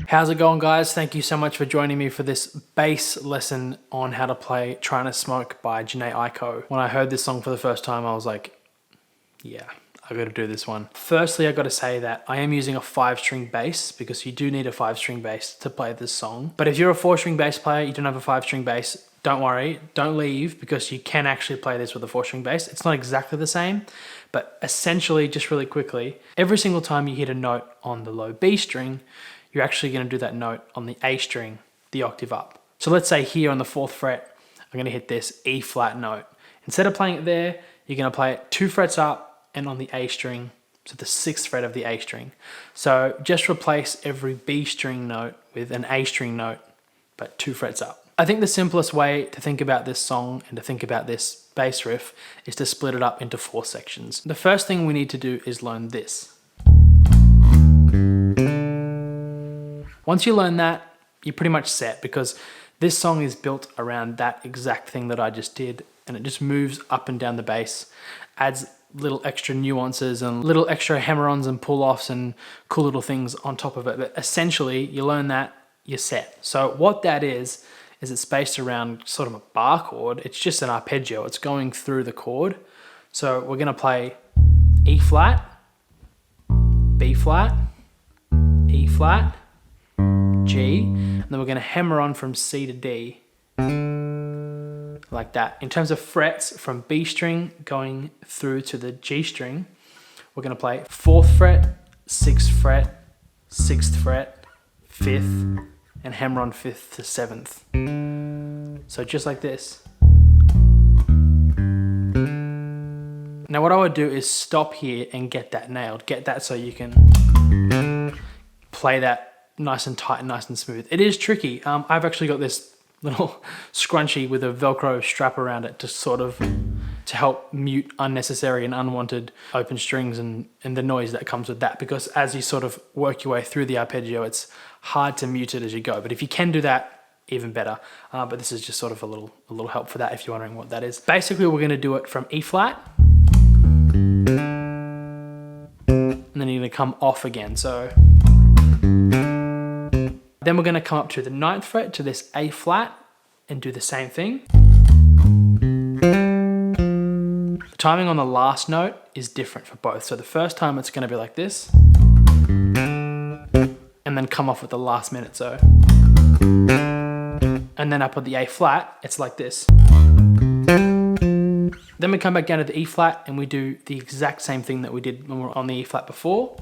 How's it going, guys? Thank you so much for joining me for this bass lesson on how to play Trynasmoke by Jhene Aiko. When I heard this song for the first time, I was like, yeah, I gotta do this one. Firstly, I gotta say that I am using a 5-string bass because you do need a 5-string bass to play this song. But if you're a 4-string bass player, you don't have a 5-string bass, don't worry, don't leave, because you can actually play this with a 4-string bass. It's not exactly the same, but essentially, just really quickly, every single time you hit a note on the low B string, you're actually going to do that note on the A string, the octave up. So let's say here on the 4th fret, I'm going to hit this E flat note. Instead of playing it there, you're going to play it 2 frets up and on the A string, so the 6th fret of the A string. So just replace every B string note with an A string note, but 2 frets up. I think the simplest way to think about this song and to think about this bass riff is to split it up into 4 sections. The first thing we need to do is learn this. Once you learn that, you're pretty much set, because this song is built around that exact thing that I just did, and it just moves up and down the bass, adds little extra nuances and little extra hammer-ons and pull-offs and cool little things on top of it. But essentially, you learn that, you're set. So what that is it's based around sort of a bar chord. It's just an arpeggio. It's going through the chord. So we're gonna play E flat, B flat, E flat, G, and then we're going to hammer on from C to D, like that. In terms of frets, from B string going through to the G string, we're going to play 4th fret, 6th fret, 6th fret, 5th, and hammer on 5th to 7th. So just like this. Now what I would do is stop here and get that nailed. Get that so you can play that nice and tight and nice and smooth. It is tricky. I've actually got this little scrunchie with a Velcro strap around it to help mute unnecessary and unwanted open strings and the noise that comes with that, because as you sort of work your way through the arpeggio, it's hard to mute it as you go. But if you can do that, even better. But this is just sort of a little help for that if you're wondering what that is. Basically, we're going to do it from E flat, and then you're going to come off again. So then we're going to come up to the 9th fret to this A flat and do the same thing. The timing on the last note is different for both. So the first time it's going to be like this, and then come off with the last minute. So, and then up at the A flat, it's like this. Then we come back down to the E flat and we do the exact same thing that we did when we were on the E flat before.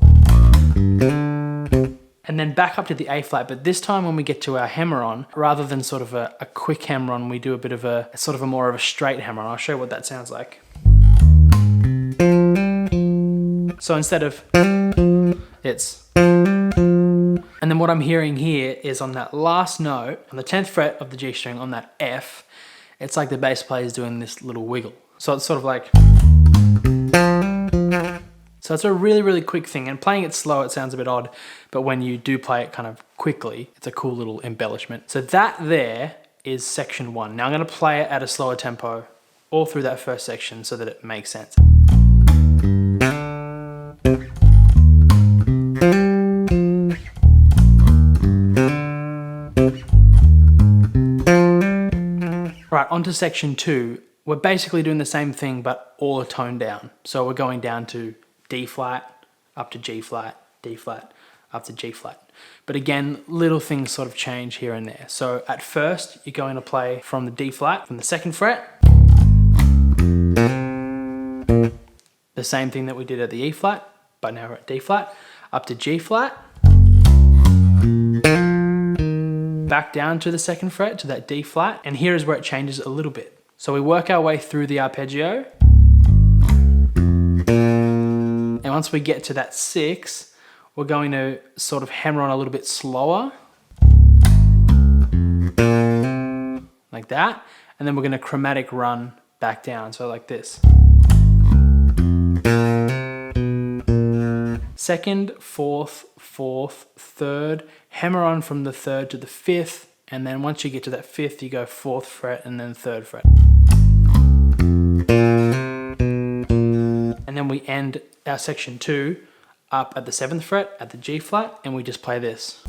And then back up to the A flat, but this time when we get to our hammer-on, rather than sort of a quick hammer-on, we do a bit of a more of a straight hammer-on. I'll show you what that sounds like. So instead of, it's, and then what I'm hearing here is on that last note, on the 10th fret of the G string, on that F, it's like the bass player is doing this little wiggle. So it's sort of like, so it's a really, really quick thing, and playing it slow, it sounds a bit odd, but when you do play it kind of quickly, it's a cool little embellishment. So that there is section 1. Now I'm going to play it at a slower tempo all through that first section so that it makes sense. Right, on to section 2. We're basically doing the same thing, but all a tone down. So we're going down to D flat, up to G flat, D flat, up to G flat. But again, little things sort of change here and there. So at first, you're going to play from the D flat, from the 2nd fret. The same thing that we did at the E flat, but now we're at D flat, up to G flat. Back down to the 2nd fret, to that D flat. And here is where it changes a little bit. So we work our way through the arpeggio. And once we get to that 6, we're going to sort of hammer on a little bit slower, like that. And then we're going to chromatic run back down, so like this. 2nd, 4th, 4th, 3rd, hammer on from the 3rd to the 5th, and then once you get to that 5th, you go 4th fret and then 3rd fret. And then we end our section 2 up at the 7th fret at the G flat, and we just play this.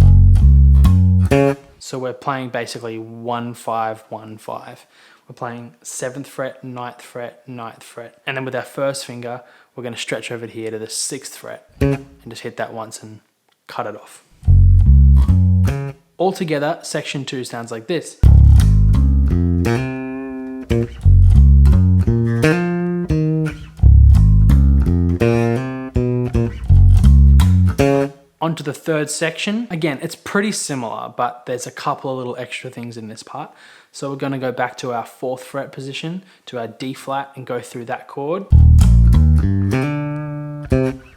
So we're playing basically 1 5 1 5. We're playing 7th fret, 9th fret, 9th fret. And then with our first finger, we're going to stretch over here to the 6th fret and just hit that once and cut it off. Altogether, section 2 sounds like this. Onto the third section. Again, it's pretty similar, but there's a couple of little extra things in this part. So we're going to go back to our 4th fret position, to our D flat, and go through that chord.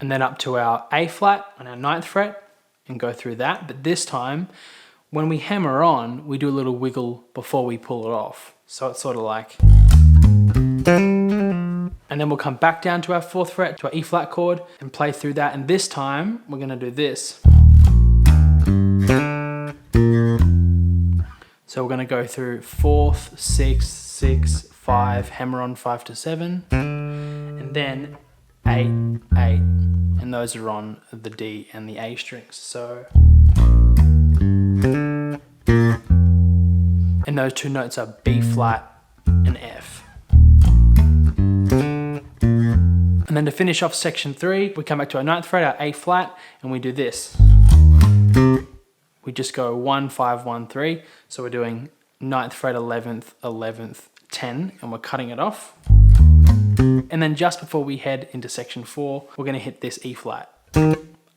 And then up to our A flat on our 9th fret and go through that. But this time, when we hammer on, we do a little wiggle before we pull it off. So it's sort of like... And then we'll come back down to our 4th fret, to our E flat chord, and play through that. And this time, we're gonna do this. So we're gonna go through 4th, 6th, 6, 5, hammer on 5 to 7, and then 8, 8. And those are on the D and the A strings. So... And those two notes are B flat and F. And then to finish off section 3, we come back to our 9th fret, our A flat, and we do this. We just go 1 5 1 3. So we're doing 9th fret, 11th, 11th, 10, and we're cutting it off. And then just before we head into section 4, we're going to hit this E flat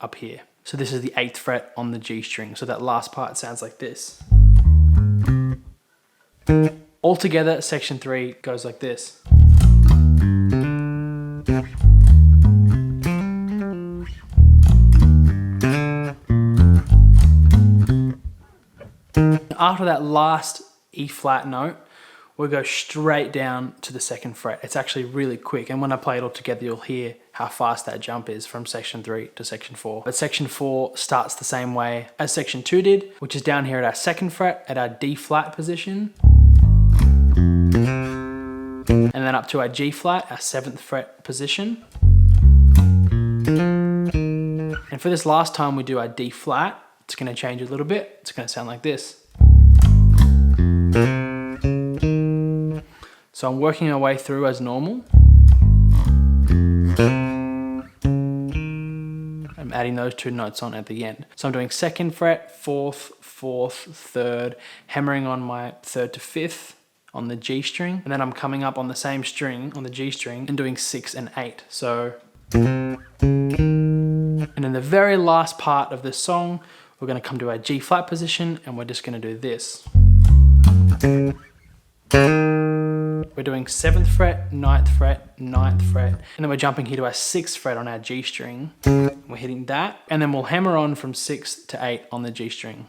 up here. So this is the 8th fret on the G string. So that last part sounds like this. Altogether, section 3 goes like this. After that last E flat note, we'll go straight down to the 2nd fret. It's actually really quick, and when I play it all together, you'll hear how fast that jump is from section 3 to section 4. But section 4 starts the same way as section 2 did, which is down here at our 2nd fret at our D flat position. And then up to our G flat, our 7th fret position. And for this last time we do our D flat, it's going to change a little bit. It's going to sound like this. So I'm working our way through as normal. I'm adding those two notes on at the end. So I'm doing 2nd fret, 4th, 4th, 3rd, hammering on my 3rd to 5th on the G string, and then I'm coming up on the same string, on the G string, and doing 6 and 8. So, and in the very last part of this song, we're going to come to our G flat position, and we're just going to do this. We're doing 7th fret, 9th fret, 9th fret, and then we're jumping here to our 6th fret on our G string. We're hitting that, and then we'll hammer on from 6 to 8 on the G string.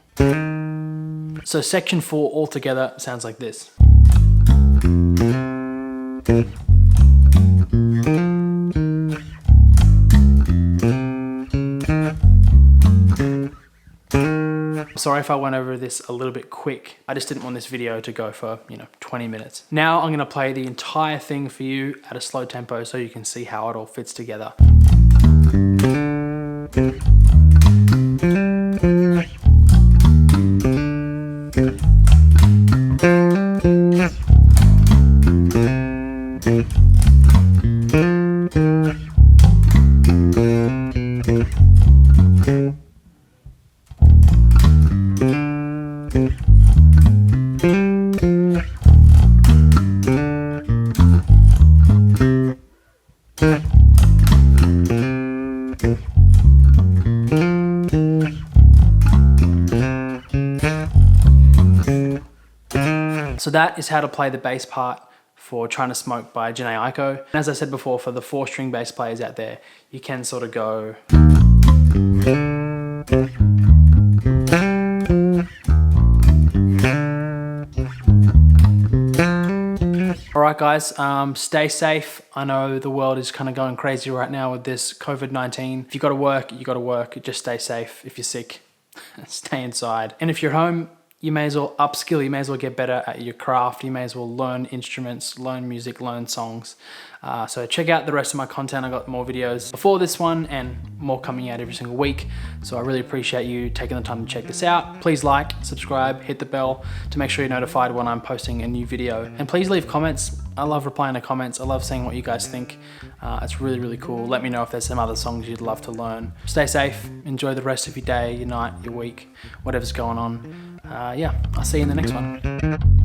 So section 4 altogether sounds like this. Sorry if I went over this a little bit quick. I just didn't want this video to go for, 20 minutes. Now I'm gonna play the entire thing for you at a slow tempo so you can see how it all fits together. So that is how to play the bass part for Trynasmoke by Jhene Aiko. And as I said before, for the 4-string bass players out there, you can sort of go... Alright guys, stay safe. I know the world is kind of going crazy right now with this COVID-19. If you gotta work, you gotta work. Just stay safe. If you're sick, stay inside. And if you're home, you may as well upskill, you may as well get better at your craft, you may as well learn instruments, learn music, learn songs. So check out the rest of my content. I got more videos before this one and more coming out every single week. So I really appreciate you taking the time to check this out. Please like, subscribe, hit the bell to make sure you're notified when I'm posting a new video. And please leave comments. I love replying to comments. I love seeing what you guys think. It's really, really cool. Let me know if there's some other songs you'd love to learn. Stay safe. Enjoy the rest of your day, your night, your week, whatever's going on. Yeah, I'll see you in the next one.